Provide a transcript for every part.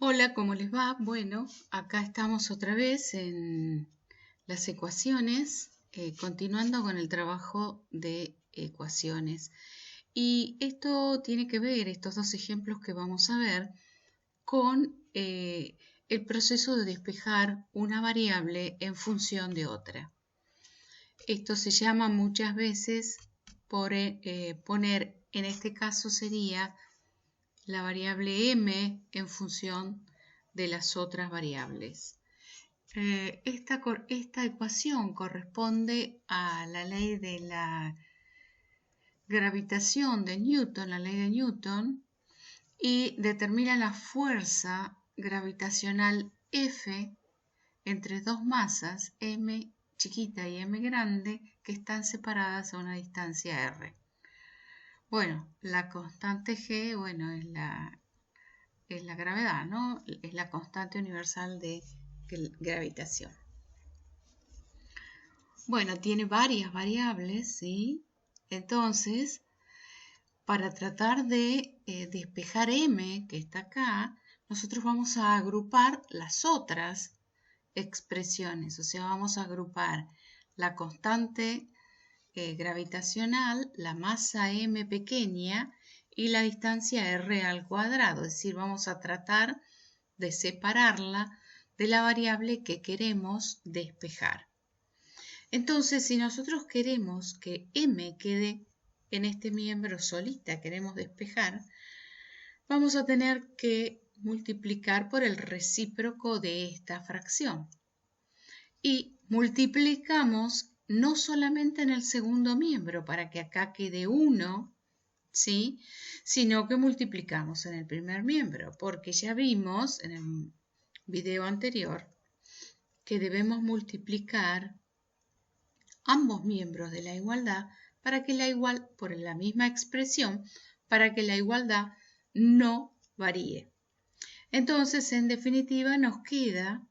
Hola, ¿cómo les va? Bueno, acá estamos otra vez en las ecuaciones, continuando con el trabajo de ecuaciones. Y esto tiene que ver, estos dos ejemplos que vamos a ver, con el proceso de despejar una variable en función de otra. Esto se llama muchas veces poner, en este caso sería la variable m en función de las otras variables. Esta ecuación corresponde a la ley de la gravitación de Newton, la ley de Newton, y determina la fuerza gravitacional F entre dos masas, m chiquita y m grande, que están separadas a una distancia r. Bueno, la constante G, bueno, es la gravedad, ¿no? Es la constante universal de gravitación. Bueno, tiene varias variables, ¿sí? Entonces, para tratar de despejar m, que está acá, nosotros vamos a agrupar las otras expresiones. O sea, vamos a agrupar la constante gravitacional, la masa m pequeña y la distancia r al cuadrado. Es decir, vamos a tratar de separarla de la variable que queremos despejar. Entonces, si nosotros queremos que m quede en este miembro solita, queremos despejar, vamos a tener que multiplicar por el recíproco de esta fracción. Y multiplicamos no solamente en el segundo miembro para que acá quede 1, ¿sí? Sino que multiplicamos en el primer miembro, porque ya vimos en el video anterior que debemos multiplicar ambos miembros de la igualdad para que por la misma expresión, para que la igualdad no varíe. Entonces, en definitiva, nos queda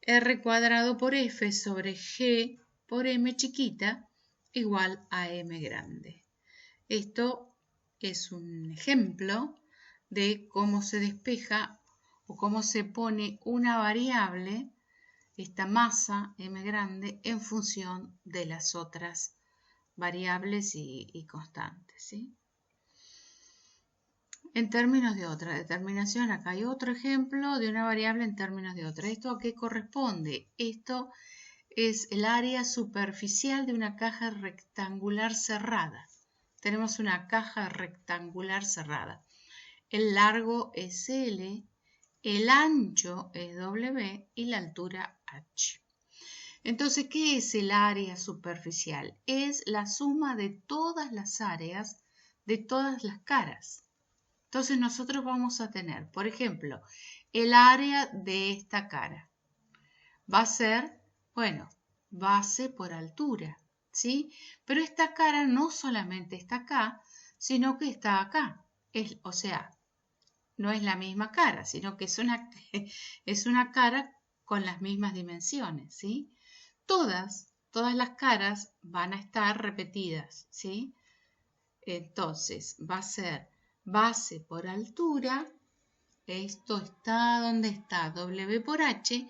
r cuadrado por f sobre g por m chiquita igual a m grande. Esto es un ejemplo de cómo se despeja o cómo se pone una variable, esta masa m grande, en función de las otras variables y constantes, ¿sí? En términos de otra determinación, acá hay otro ejemplo de una variable en términos de otra. ¿Esto a qué corresponde? Esto es el área superficial de una caja rectangular cerrada. Tenemos una caja rectangular cerrada. El largo es L, el ancho es W y la altura H. Entonces, ¿qué es el área superficial? Es la suma de todas las áreas de todas las caras. Entonces nosotros vamos a tener, por ejemplo, el área de esta cara. Va a ser, bueno, base por altura, ¿sí? Pero esta cara no solamente está acá, sino que está acá. O sea, no es la misma cara, sino que es una cara con las mismas dimensiones, ¿sí? Todas las caras van a estar repetidas, ¿sí? Entonces, va a ser base por altura, esto está donde está W por H,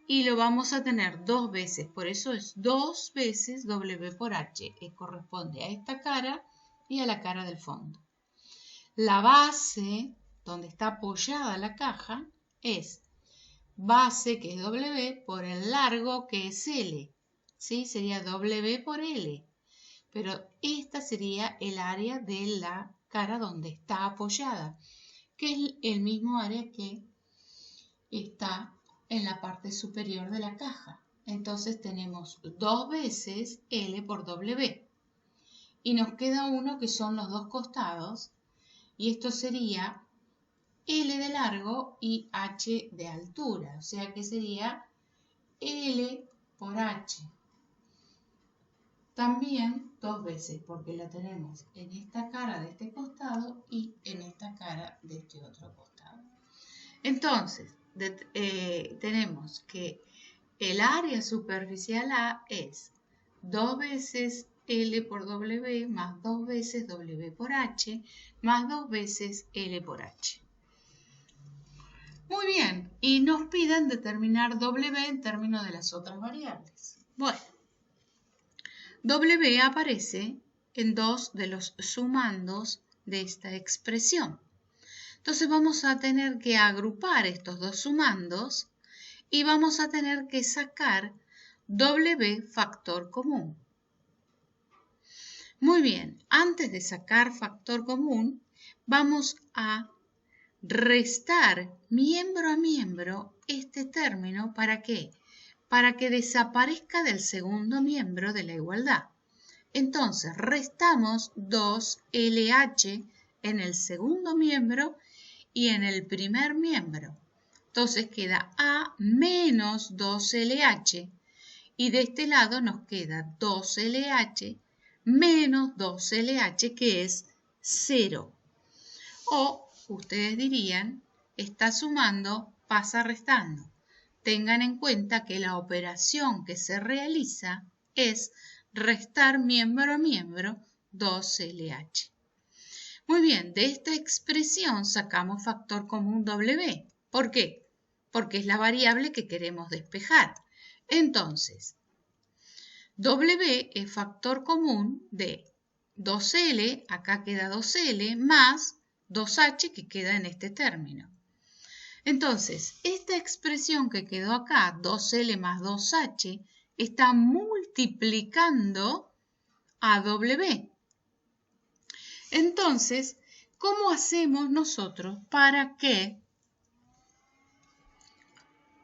y lo vamos a tener dos veces, por eso es 2 veces W por H, que corresponde a esta cara y a la cara del fondo. La base, donde está apoyada la caja, es base, que es W, por el largo, que es L, ¿sí? Sería W por L. Pero esta sería el área de la cara donde está apoyada, que es el mismo área que está en la parte superior de la caja. Entonces tenemos 2 veces L por W. Y nos queda uno que son los dos costados, y esto sería L de largo y H de altura, o sea que sería L por H. También 2 veces, porque la tenemos en esta cara de este costado y en esta cara de este otro costado. Entonces, tenemos que el área superficial A es 2 veces L por W más 2 veces W por H más 2 veces L por H. Muy bien, y nos piden determinar W en términos de las otras variables. Bueno, W aparece en dos de los sumandos de esta expresión. Entonces vamos a tener que agrupar estos dos sumandos y vamos a tener que sacar W factor común. Muy bien, antes de sacar factor común, vamos a restar miembro a miembro este término. ¿Para qué? Para que desaparezca del segundo miembro de la igualdad. Entonces, restamos 2LH en el segundo miembro y en el primer miembro. Entonces queda A menos 2LH y de este lado nos queda 2LH menos 2LH, que es 0. O ustedes dirían, está sumando, pasa restando. Tengan en cuenta que la operación que se realiza es restar miembro a miembro 2LH. Muy bien, de esta expresión sacamos factor común W. ¿Por qué? Porque es la variable que queremos despejar. Entonces, W es factor común de 2L, acá queda 2L, más 2H que queda en este término. Entonces, esta expresión que quedó acá, 2L más 2H, está multiplicando a W. Entonces, ¿cómo hacemos nosotros para que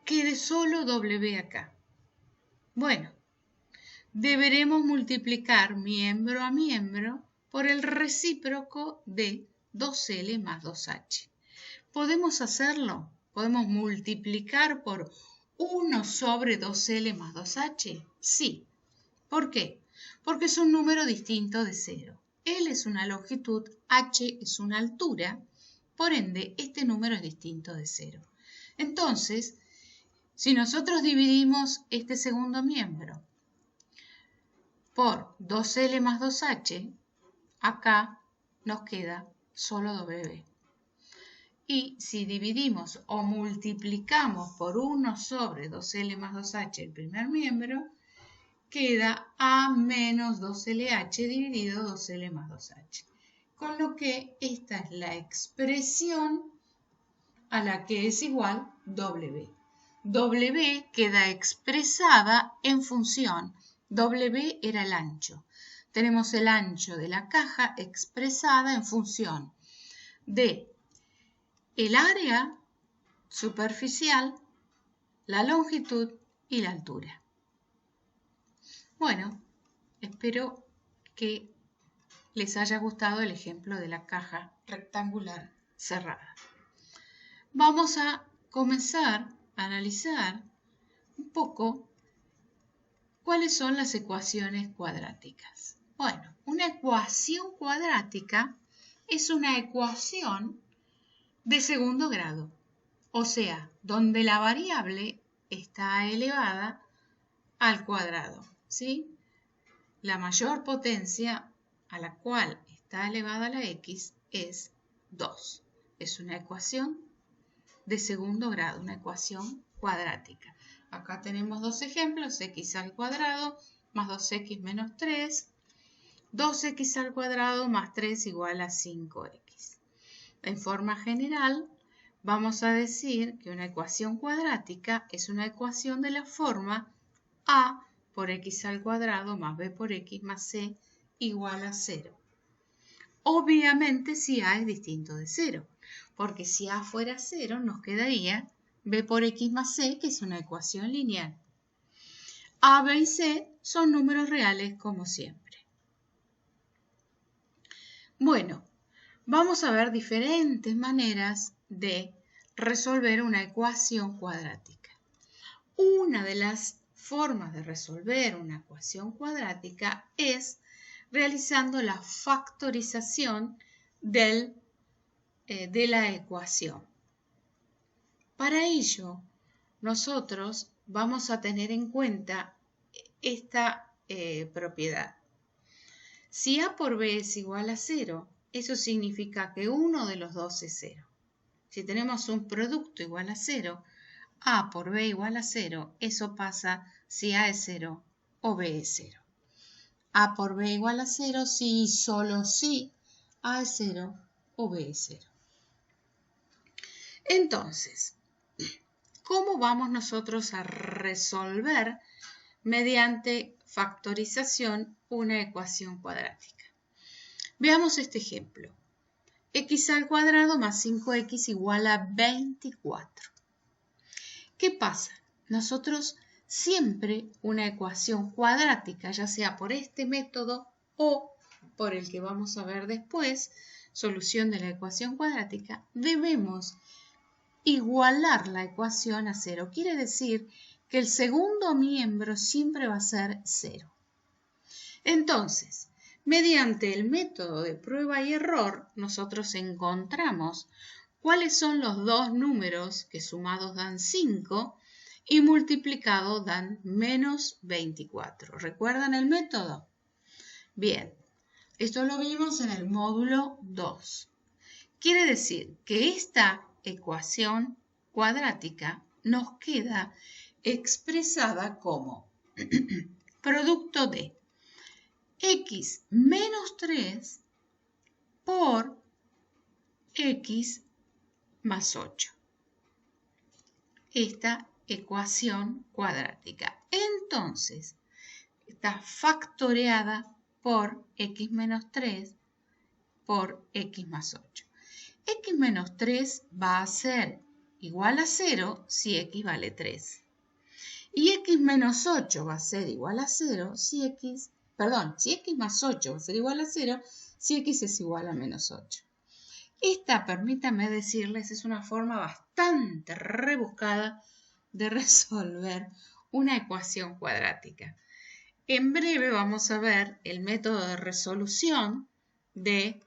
quede solo W acá? Bueno, deberemos multiplicar miembro a miembro por el recíproco de 2L más 2H. ¿Podemos hacerlo? ¿Podemos multiplicar por 1 sobre 2L más 2H? Sí. ¿Por qué? Porque es un número distinto de 0. L es una longitud, H es una altura, por ende, este número es distinto de 0. Entonces, si nosotros dividimos este segundo miembro por 2L más 2H, acá nos queda solo W. Y si dividimos o multiplicamos por 1 sobre 2L más 2H el primer miembro, queda A menos 2LH dividido 2L más 2H. Con lo que esta es la expresión a la que es igual W. W queda expresada en función. W era el ancho. Tenemos el ancho de la caja expresada en función de el área superficial, la longitud y la altura. Bueno, espero que les haya gustado el ejemplo de la caja rectangular cerrada. Vamos a comenzar a analizar un poco cuáles son las ecuaciones cuadráticas. Bueno, una ecuación cuadrática es una ecuación de segundo grado, o sea, donde la variable está elevada al cuadrado, ¿sí? La mayor potencia a la cual está elevada la x es 2. Es una ecuación de segundo grado, una ecuación cuadrática. Acá tenemos dos ejemplos, x al cuadrado más 2x menos 3, 2x al cuadrado más 3 igual a 5x. En forma general, vamos a decir que una ecuación cuadrática es una ecuación de la forma a por x al cuadrado más b por x más c igual a 0. Obviamente si a es distinto de 0, porque si a fuera 0 nos quedaría b por x más c, que es una ecuación lineal. A, b y c son números reales como siempre. Bueno, vamos a ver diferentes maneras de resolver una ecuación cuadrática. Una de las formas de resolver una ecuación cuadrática es realizando la factorización de la ecuación. Para ello, nosotros vamos a tener en cuenta esta propiedad. Si a por b es igual a 0, eso significa que uno de los dos es 0. Si tenemos un producto igual a 0, A por B igual a 0, eso pasa si A es 0 o B es 0. A por B igual a 0 si y solo si A es 0 o B es 0. Entonces, ¿cómo vamos nosotros a resolver mediante factorización una ecuación cuadrática? Veamos este ejemplo. X al cuadrado más 5x igual a 24. ¿Qué pasa? Nosotros siempre una ecuación cuadrática, ya sea por este método o por el que vamos a ver después, solución de la ecuación cuadrática, debemos igualar la ecuación a 0. Quiere decir que el segundo miembro siempre va a ser 0. Entonces, mediante el método de prueba y error, nosotros encontramos cuáles son los dos números que sumados dan 5 y multiplicados dan menos 24. ¿Recuerdan el método? Bien, esto lo vimos en el módulo 2. Quiere decir que esta ecuación cuadrática nos queda expresada como producto de x menos 3 por x más 8. Esta ecuación cuadrática. Entonces, está factoreada por x menos 3 por x más 8. X menos 3 va a ser igual a 0 si x vale 3. Y x menos 8 va a ser igual a 0 si x más 8 va a ser igual a 0 si x es igual a menos 8. Esta, permítanme decirles, es una forma bastante rebuscada de resolver una ecuación cuadrática. En breve vamos a ver el método de resolución de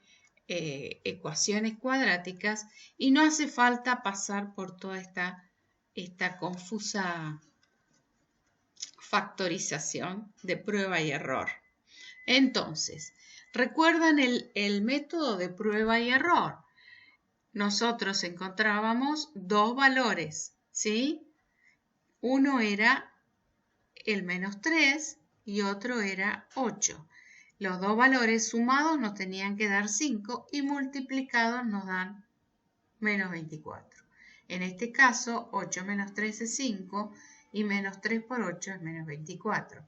ecuaciones cuadráticas y no hace falta pasar por toda esta confusa factorización de prueba y error. Entonces, ¿recuerdan el método de prueba y error? Nosotros encontrábamos dos valores, ¿sí? Uno era el menos 3 y otro era 8. Los dos valores sumados nos tenían que dar 5 y multiplicados nos dan menos 24. En este caso, 8 menos 3 es 5 y menos 3 por 8 es menos 24.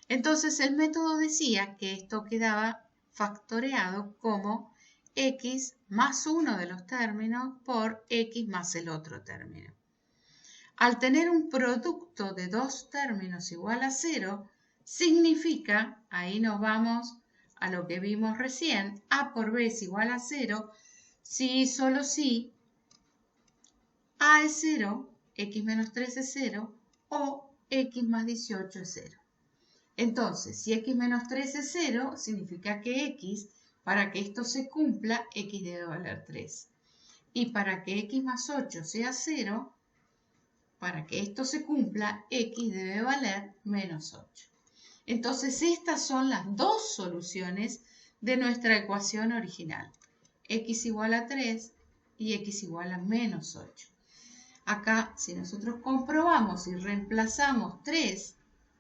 Entonces, el método decía que esto quedaba factoreado como x más uno de los términos por x más el otro término. Al tener un producto de dos términos igual a 0, significa, ahí nos vamos a lo que vimos recién, a por b es igual a 0, si y solo si a es 0, x menos 3 es 0 o x más 18 es 0. Entonces, si x menos 3 es 0, significa que x, para que esto se cumpla, x debe valer 3. Y para que x más 8 sea 0, para que esto se cumpla, x debe valer menos 8. Entonces, estas son las dos soluciones de nuestra ecuación original. X igual a 3 y x igual a menos 8. Acá, si nosotros comprobamos y reemplazamos 3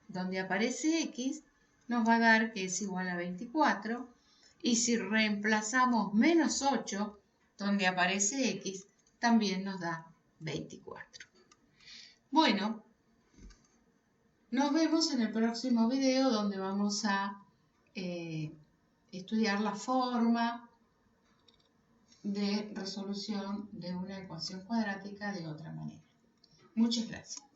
donde aparece x, nos va a dar que es igual a 24. Y si reemplazamos menos 8 donde aparece x, también nos da 24. Bueno, nos vemos en el próximo video donde vamos a estudiar la forma de resolución de una ecuación cuadrática de otra manera. Muchas gracias.